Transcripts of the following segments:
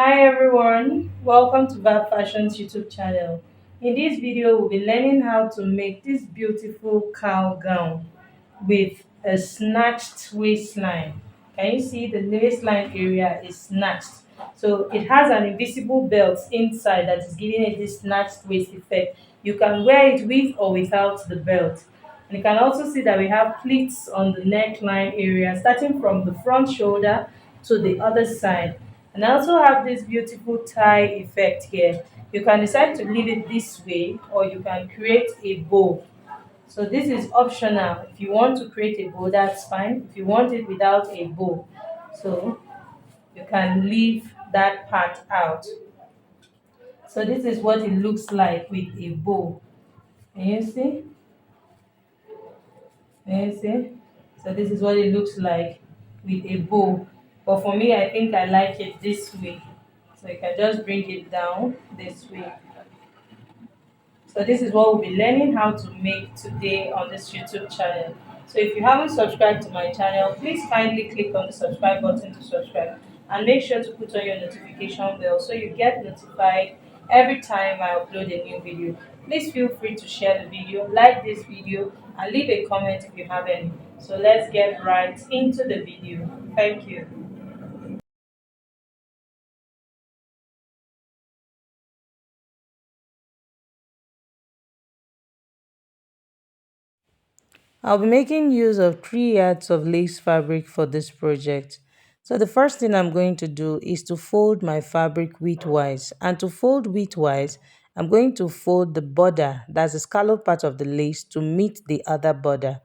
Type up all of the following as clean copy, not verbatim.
Hi everyone, welcome to Bad Fashion's YouTube channel. In this video, we'll be learning how to make this beautiful cowl gown with a snatched waistline. Can you see the waistline area is snatched? So it has an invisible belt inside that is giving it this snatched waist effect. You can wear it with or without the belt. And you can also see that we have pleats on the neckline area, starting from the front shoulder to the other side. And I also have this beautiful tie effect here. You can decide to leave it this way or you can create a bow. So this is optional. If you want to create a bow, that's fine. If you want it without a bow, so you can leave that part out. So this is what it looks like with a bow. Can you see? Can you see? So this is what it looks like with a bow. But for me, I think I like it this way. So you can just bring it down this way. So this is what we'll be learning how to make today on this YouTube channel. So if you haven't subscribed to my channel, please kindly click on the subscribe button to subscribe and make sure to put on your notification bell so you get notified every time I upload a new video. Please feel free to share the video, like this video and leave a comment if you have any. So let's get right into the video. Thank you. I'll be making use of 3 yards of lace fabric for this project. So the first thing I'm going to do is to fold my fabric widthwise. And to fold widthwise, I'm going to fold the border, that's the scallop part of the lace, to meet the other border.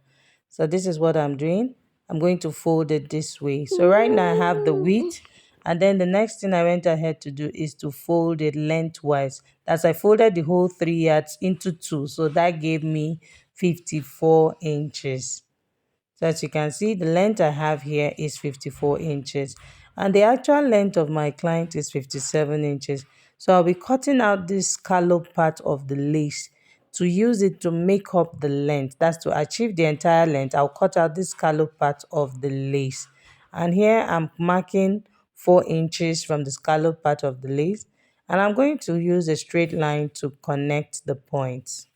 So this is what I'm doing. I'm going to fold it this way. So right now I have the width, and then the next thing I went ahead to do is to fold it lengthwise. As I folded the whole 3 yards into two, so that gave me 54 inches. So as you can see, the length I have here is 54 inches. And the actual length of my client is 57 inches. So I'll be cutting out this scallop part of the lace to use it to make up the length. That's to achieve the entire length. I'll cut out this scallop part of the lace. And here I'm marking 4 inches from the scallop part of the lace. And I'm going to use a straight line to connect the points.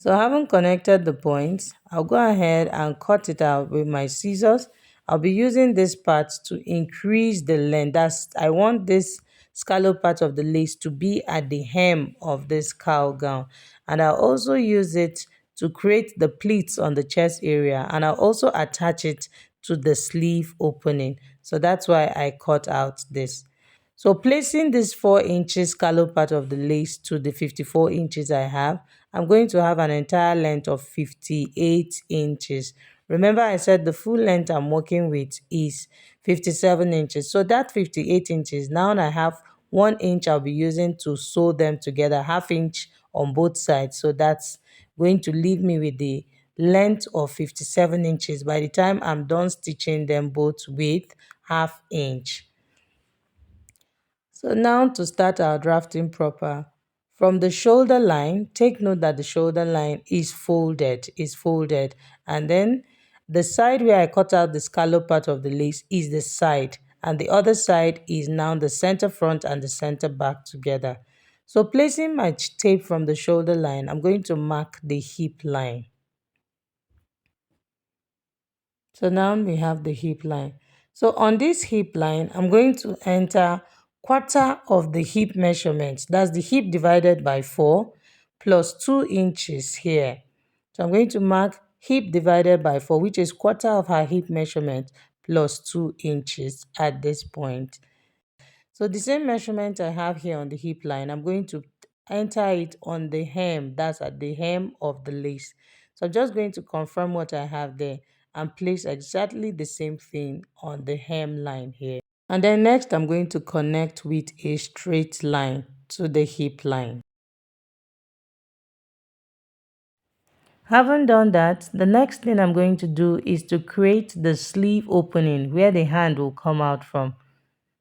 So having connected the points, I'll go ahead and cut it out with my scissors. I'll be using this part to increase the length. I want this scallop part of the lace to be at the hem of this cowl gown. And I'll also use it to create the pleats on the chest area. And I'll also attach it to the sleeve opening. So that's why I cut out this. So placing this 4 inches scallop part of the lace to the 54 inches I have, I'm going to have an entire length of 58 inches. Remember I said the full length I'm working with is 57 inches. So that 58 inches, now I have 1 inch I'll be using to sew them together, half inch on both sides. So that's going to leave me with the length of 57 inches by the time I'm done stitching them both with half inch. So now to start our drafting proper. From the shoulder line, take note that the shoulder line is folded. And then the side where I cut out the scallop part of the lace is the side. And the other side is now the center front and the center back together. So placing my tape from the shoulder line, I'm going to mark the hip line. So now we have the hip line. So on this hip line, I'm going to enter quarter of the hip measurement. That's the hip divided by 4 plus 2 inches here. So I'm going to mark hip divided by 4, which is quarter of her hip measurement plus 2 inches at this point. So the same measurement I have here on the hip line, I'm going to enter it on the hem. That's at the hem of the lace. So I'm just going to confirm what I have there and place exactly the same thing on the hem line here. And then next I'm going to connect with a straight line to the hip line. Having done that, the next thing I'm going to do is to create the sleeve opening where the hand will come out from.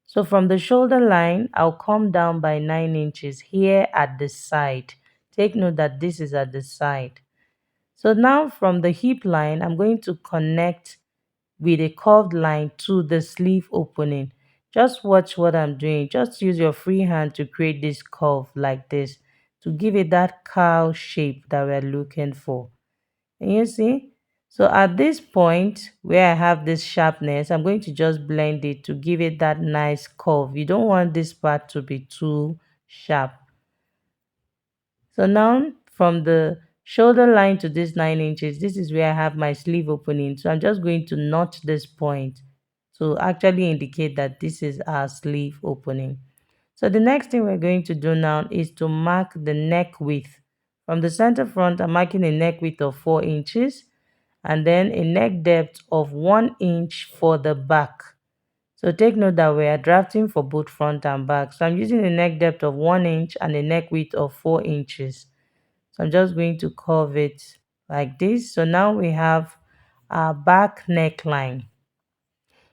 So from the shoulder line, I'll come down by 9 inches here at the side. Take note that this is at the side. So now from the hip line, I'm going to connect with a curved line to the sleeve opening. Just watch what I'm doing. Just use your free hand to create this curve like this to give it that cow shape that we're looking for. And you see? So at this point where I have this sharpness, I'm going to just blend it to give it that nice curve. You don't want this part to be too sharp. So now from the shoulder line to this 9 inches, this is where I have my sleeve opening. So I'm just going to notch this point to actually indicate that this is our sleeve opening. So the next thing we're going to do now is to mark the neck width. From the center front, I'm marking a neck width of 4 inches and then a neck depth of 1 inch for the back. So take note that we are drafting for both front and back. So I'm using a neck depth of 1 inch and a neck width of 4 inches. So I'm just going to curve it like this. So now we have our back neckline.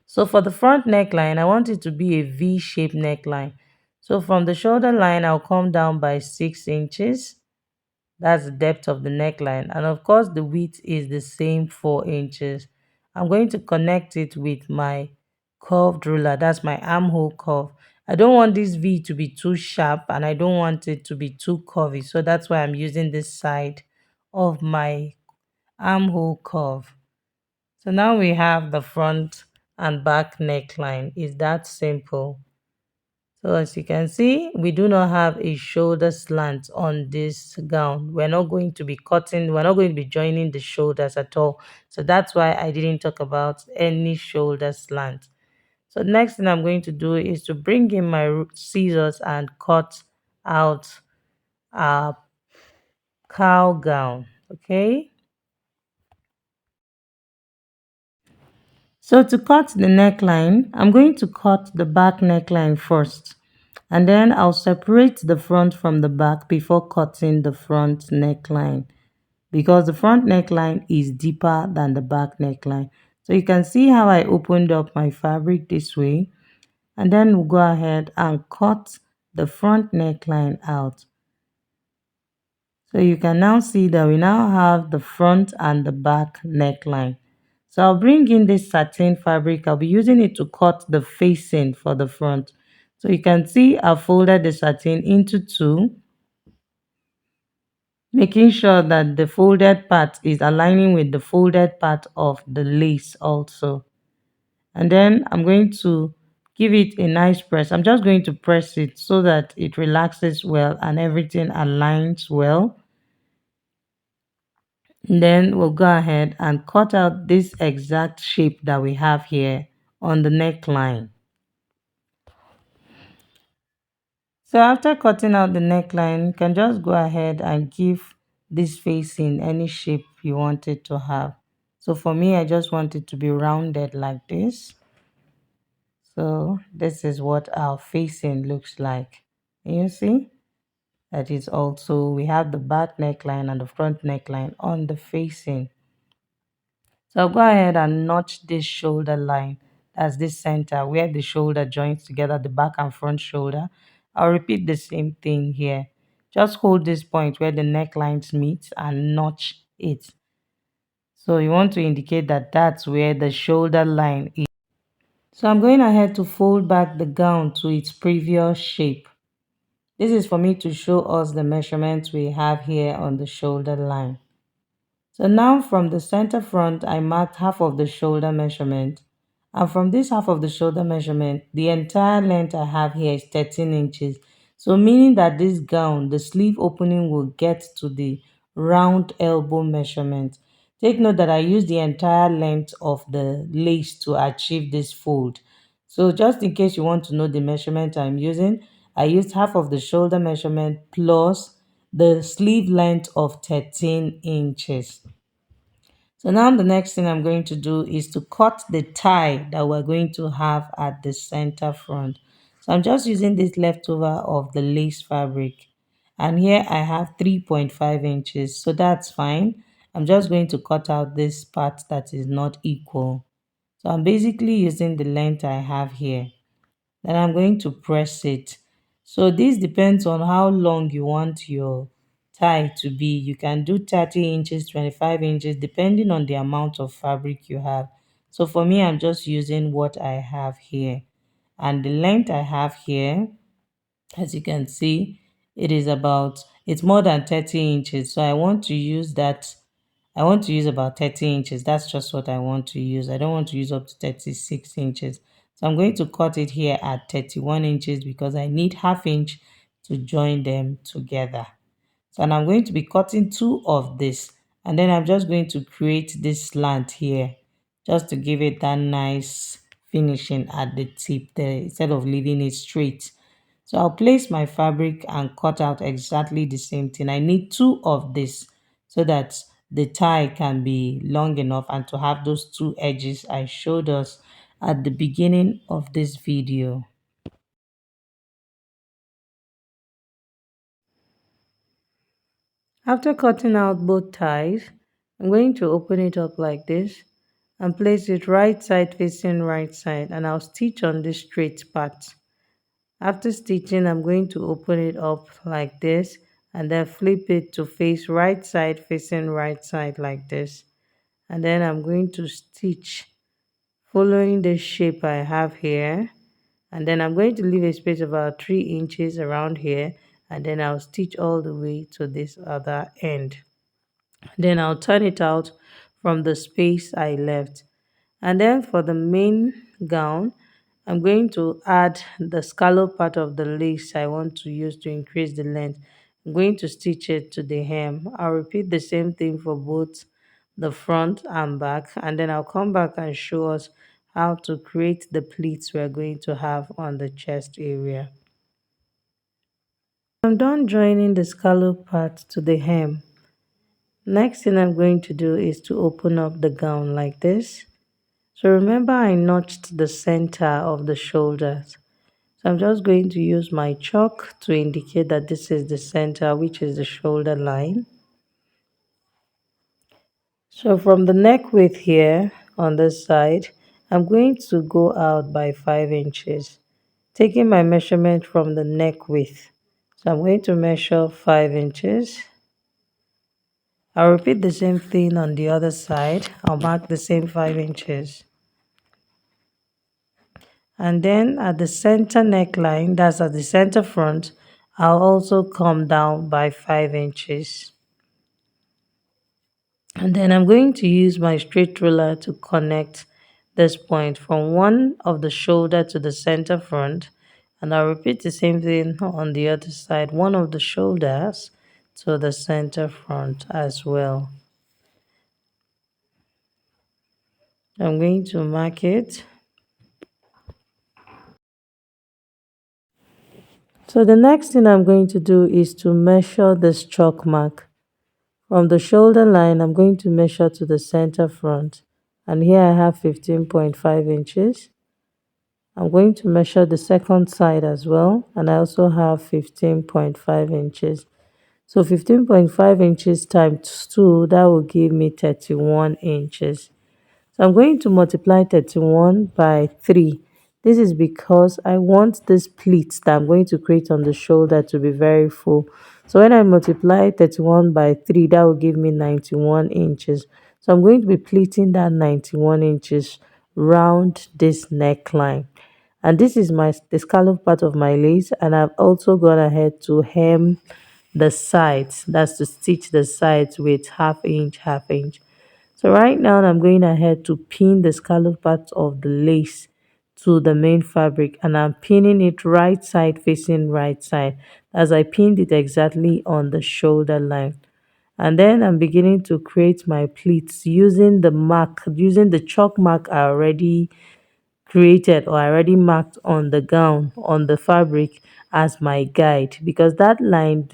So for the front neckline, I want it to be a V-shaped neckline. So from the shoulder line, I'll come down by 6 inches. That's the depth of the neckline. And of course, the width is the same 4 inches. I'm going to connect it with my curved ruler. That's my armhole curve. I don't want this V to be too sharp and I don't want it to be too curvy. So that's why I'm using this side of my armhole curve. So now we have the front and back neckline. It's that simple. So as you can see, we do not have a shoulder slant on this gown. We're not going to be cutting, we're not going to be joining the shoulders at all. So that's why I didn't talk about any shoulder slant. So the next thing I'm going to do is to bring in my scissors and cut out a cow gown. Okay. So to cut the neckline, I'm going to cut the back neckline first. And then I'll separate the front from the back before cutting the front neckline because the front neckline is deeper than the back neckline. So you can see how I opened up my fabric this way, and then we'll go ahead and cut the front neckline out. So you can now see that we now have the front and the back neckline. So I'll bring in this satin fabric. I'll be using it to cut the facing for the front. So you can see I've folded the satin into two, making sure that the folded part is aligning with the folded part of the lace also. And then I'm going to give it a nice press. I'm just going to press it so that it relaxes well and everything aligns well. Then we'll go ahead and cut out this exact shape that we have here on the neckline. So after cutting out the neckline, you can just go ahead and give this facing any shape you want it to have. So for me, I just want it to be rounded like this. So this is what our facing looks like. You see? That is also, we have the back neckline and the front neckline on the facing. So I'll go ahead and notch this shoulder line. That's this center where the shoulder joins together, the back and front shoulder. I'll repeat the same thing here. Just hold this point where the necklines meet and notch it. So you want to indicate that that's where the shoulder line is. So I'm going ahead to fold back the gown to its previous shape. This is for me to show us the measurements we have here on the shoulder line. So now from the center front, I marked half of the shoulder measurement. And from this half of the shoulder measurement, the entire length I have here is 13 inches. So meaning that this gown, the sleeve opening will get to the round elbow measurement. Take note that I use the entire length of the lace to achieve this fold. So just in case you want to know the measurement I'm using, I used half of the shoulder measurement plus the sleeve length of 13 inches. So now the next thing I'm going to do is to cut the tie that we're going to have at the center front. So I'm just using this leftover of the lace fabric. And here I have 3.5 inches. So that's fine. I'm just going to cut out this part that is not equal. So I'm basically using the length I have here. Then I'm going to press it. So this depends on how long you want your tie to be. You can do 30 inches, 25 inches, depending on the amount of fabric you have. So for me, I'm just using what I have here. And the length I have here, as you can see, it's more than 30 inches. So I want to use that. I want to use about 30 inches. That's just what I want to use. I don't want to use up to 36 inches. So I'm going to cut it here at 31 inches because I need half inch to join them together. So and I'm going to be cutting two of this, and then I'm just going to create this slant here just to give it that nice finishing at the tip there instead of leaving it straight. So I'll place my fabric and cut out exactly the same thing. I need two of this so that the tie can be long enough and to have those two edges I showed us at the beginning of this video. After cutting out both ties, I'm going to open it up like this and place it right side facing right side, and I'll stitch on this straight part. After stitching, I'm going to open it up like this and then flip it to face right side facing right side like this. And then I'm going to stitch following the shape I have here. And then I'm going to leave a space of about 3 inches around here, and then I'll stitch all the way to this other end. Then I'll turn it out from the space I left. And then for the main gown, I'm going to add the scallop part of the lace I want to use to increase the length. I'm going to stitch it to the hem. I'll repeat the same thing for both the front and back, and then I'll come back and show us how to create the pleats we're going to have on the chest area. I'm done joining the scallop part to the hem. Next thing I'm going to do is to open up the gown like this. So remember I notched the center of the shoulders. So I'm just going to use my chalk to indicate that this is the center, which is the shoulder line. So from the neck width here on this side, I'm going to go out by 5 inches, taking my measurement from the neck width. So I'm going to measure 5 inches. I'll repeat the same thing on the other side. I'll mark the same 5 inches. And then at the center neckline, that's at the center front, I'll also come down by 5 inches. And then I'm going to use my straight ruler to connect this point from one of the shoulder to the center front. And I'll repeat the same thing on the other side, one of the shoulders to the center front as well. I'm going to mark it. So the next thing I'm going to do is to measure this chalk mark. From the shoulder line, I'm going to measure to the center front. And here I have 15.5 inches. I'm going to measure the second side as well. And I also have 15.5 inches. So 15.5 inches times 2, that will give me 31 inches. So I'm going to multiply 31 by 3. This is because I want this pleat that I'm going to create on the shoulder to be very full. So when I multiply 31 by 3, that will give me 91 inches. So I'm going to be pleating that 91 inches round this neckline. And this is the scallop part of my lace, and I've also gone ahead to hem the sides. That's to stitch the sides with half inch, half inch. So right now I'm going ahead to pin the scallop part of the lace to the main fabric, and I'm pinning it right side facing right side as I pinned it exactly on the shoulder line. And then I'm beginning to create my pleats using the chalk mark I already created or already marked on the gown, on the fabric, as my guide, because that line,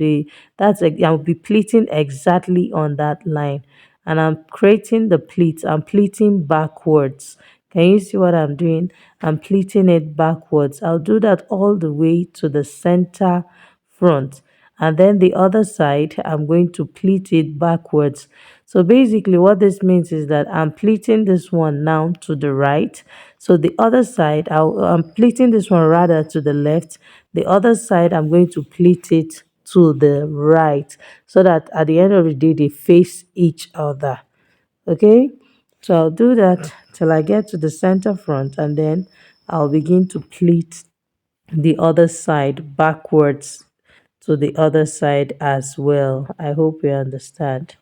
I'll be pleating exactly on that line. And I'm creating the pleats. I'm pleating backwards. Can you see what I'm doing? I'm pleating it backwards. I'll do that all the way to the center front, and then the other side I'm going to pleat it backwards. So basically what this means is that I'm pleating this one now to the right, so the other side I'm pleating this one rather to the left. The other side I'm going to pleat it to the right, so that at the end of the day they face each other. Okay, so I'll do that till I get to the center front, and then I'll begin to pleat the other side backwards to the other side as well. I hope you understand.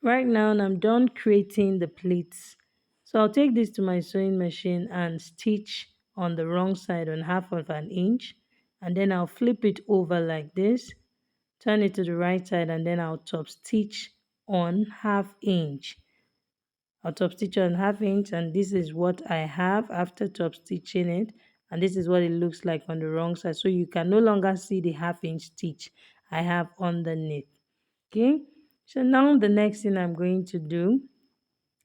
Right now, I'm done creating the pleats. So I'll take this to my sewing machine and stitch on the wrong side on 1/2 inch. And then I'll flip it over like this, turn it to the right side, and then I'll top stitch on 1/2 inch. I'll top stitch on 1/2 inch, and this is what I have after top stitching it. And this is what it looks like on the wrong side. So you can no longer see the 1/2 inch stitch I have underneath. Okay, so now the next thing I'm going to do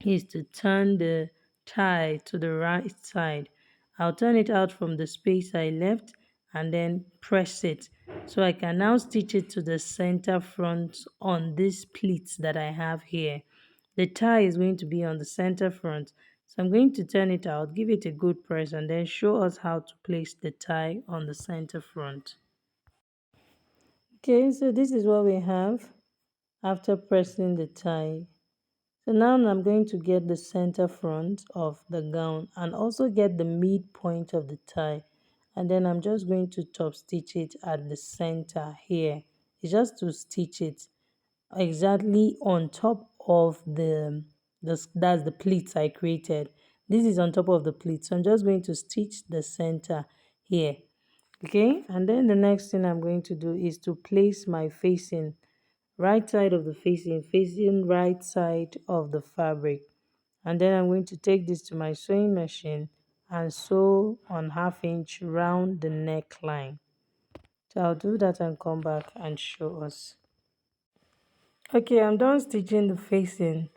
is to turn the tie to the right side. I'll turn it out from the space I left and then press it. So I can now stitch it to the center front on this pleats that I have here. The tie is going to be on the center front. So I'm going to turn it out, give it a good press, and then show us how to place the tie on the center front. Okay, so this is what we have after pressing the tie. So now I'm going to get the center front of the gown and also get the midpoint of the tie. And then I'm just going to top stitch it at the center here. It's just to stitch it exactly on top of that's the pleats I created. This is on top of the pleats. So I'm just going to stitch the center here. Okay, and then the next thing I'm going to do is to place my facing right side of the facing right side of the fabric. And then I'm going to take this to my sewing machine and sew on 1/2 inch round the neckline. So I'll do that and come back and show us. Okay, I'm done stitching the facing.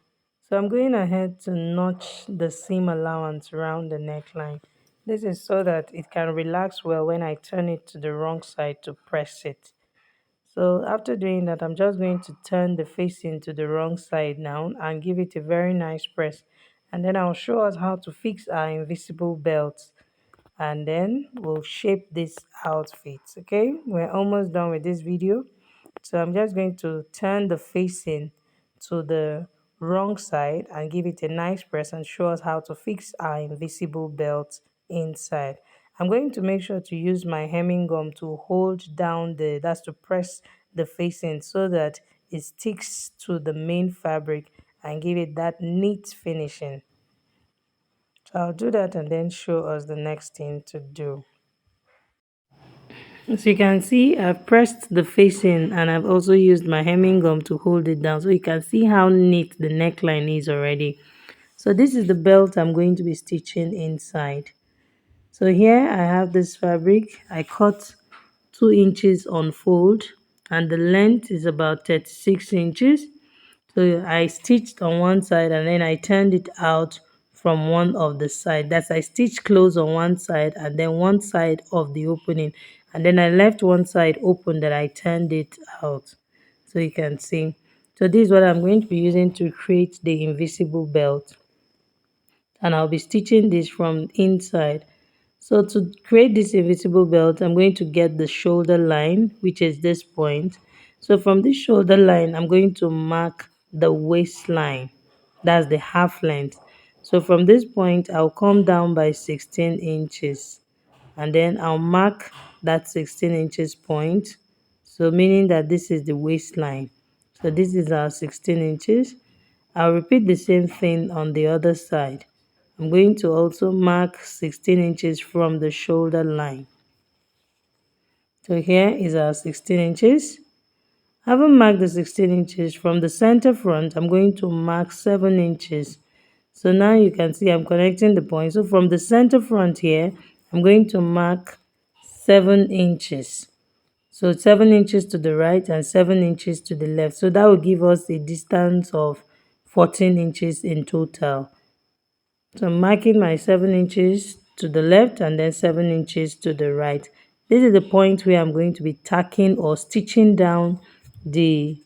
So I'm going ahead to notch the seam allowance around the neckline. This is so that it can relax well when I turn it to the wrong side to press it. So after doing that, I'm just going to turn the facing to the wrong side now and give it a very nice press. And then I'll show us how to fix our invisible belts. And then we'll shape this outfit. Okay, we're almost done with this video. So I'm just going to turn the facing to the wrong side and give it a nice press and show us how to fix our invisible belt inside. I'm going to make sure to use my hemming gum to hold down that's to press the facing so that it sticks to the main fabric and give it that neat finishing. So I'll do that and then show us the next thing to do. As you can see, I've pressed the facing and I've also used my hemming gum to hold it down so you can see how neat the neckline is already. So this is the belt I'm going to be stitching inside. So here I have this fabric. I cut 2 inches on fold and the length is about 36 inches. So I stitched on one side and then I turned it out from one of the side. That's I stitched close on one side and then one side of the opening. And then I left one side open that I turned it out. So you can see. So this is what I'm going to be using to create the invisible belt. And I'll be stitching this from inside. So to create this invisible belt, I'm going to get the shoulder line, which is this point. So from this shoulder line, I'm going to mark the waistline. That's the half length. So from this point, I'll come down by 16 inches. And then I'll mark that 16 inches point. So meaning that this is the waistline. So this is our 16 inches. I'll repeat the same thing on the other side. I'm going to also mark 16 inches from the shoulder line. So here is our 16 inches. Having marked the 16 inches from the center front, I'm going to mark 7 inches. So now you can see I'm connecting the point. So from the center front here, I'm going to mark 7 inches. So 7 inches to the right and 7 inches to the left. So that will give us a distance of 14 inches in total. So I'm marking my 7 inches to the left and then 7 inches to the right. This is the point where I'm going to be tacking or stitching down the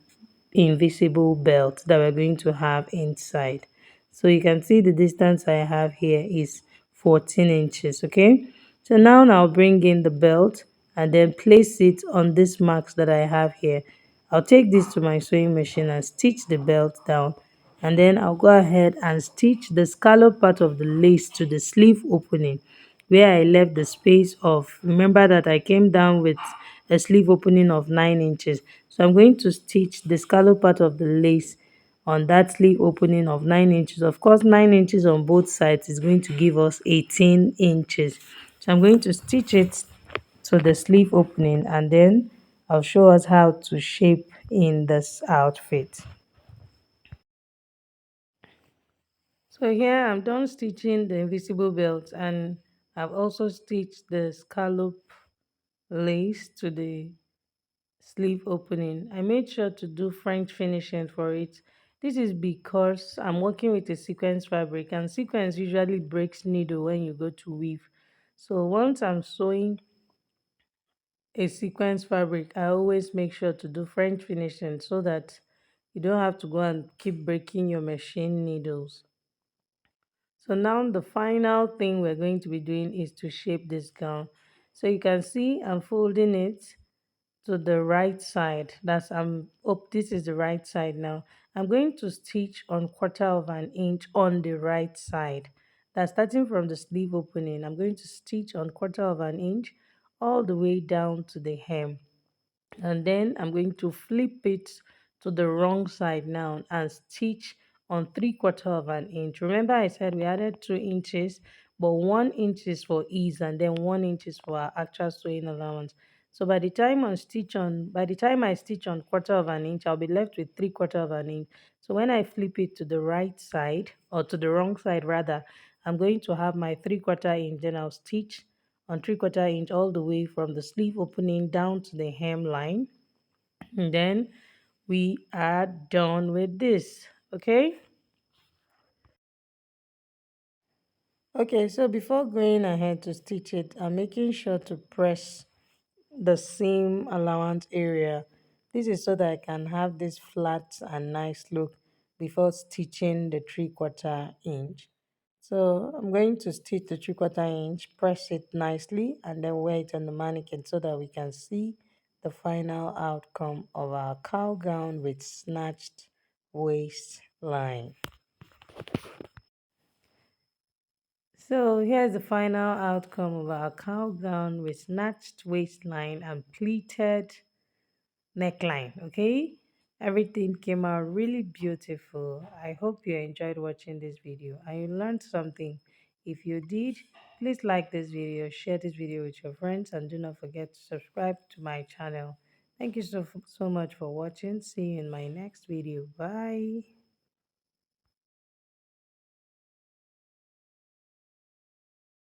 invisible belt that we're going to have inside. So you can see the distance I have here is 14 inches. Okay, so now I'll bring in the belt and then place it on this marks that I have here. I'll take this to my sewing machine and stitch the belt down, and then I'll go ahead and stitch the scallop part of the lace to the sleeve opening where I left the space of, remember that I came down with a sleeve opening of 9 inches. So I'm going to stitch the scallop part of the lace on that sleeve opening of 9 inches. Of course, 9 inches on both sides is going to give us 18 inches. So I'm going to stitch it to the sleeve opening, and then I'll show us how to shape in this outfit. So here I'm done stitching the invisible belt, and I've also stitched the scallop lace to the sleeve opening. I made sure to do French finishing for it. This is because I'm working with a sequence fabric, and sequence usually breaks needle when you go to weave. So once I'm sewing a sequence fabric, I always make sure to do French finishing so that you don't have to go and keep breaking your machine needles. So now the final thing we're going to be doing is to shape this gown. So you can see I'm folding it to the right side. That's I'm up. This is the right side now. I'm going to stitch on 1/4 inch on the right side. That's starting from the sleeve opening. I'm going to stitch on 1/4 inch all the way down to the hem, and then I'm going to flip it to the wrong side now and stitch on 3/4 inch. Remember I said we added 2 inches, but 1 inch is for ease and then 1 inch is for our actual sewing allowance. So by the time I stitch on 1/4 inch, I'll be left with 3/4 inch. So when I flip it to the right side, or to the wrong side rather, I'm going to have my 3/4 inch, then I'll stitch on 3/4 inch all the way from the sleeve opening down to the hemline, and then we are done with this. Okay, so before going ahead to stitch it, I'm making sure to press the seam allowance area. This is so that I can have this flat and nice look before stitching the 3/4 inch. So I'm going to stitch the 3/4 inch, press it nicely, and then wear it on the mannequin so that we can see the final outcome of our cowl gown with snatched waistline. So here's the final outcome of our cowl gown with snatched waistline and pleated neckline. Okay, everything came out really beautiful. I hope you enjoyed watching this video and you learned something. If you did, please like this video, share this video with your friends, and do not forget to subscribe to my channel. Thank you so much for watching. See you in my next video. Bye.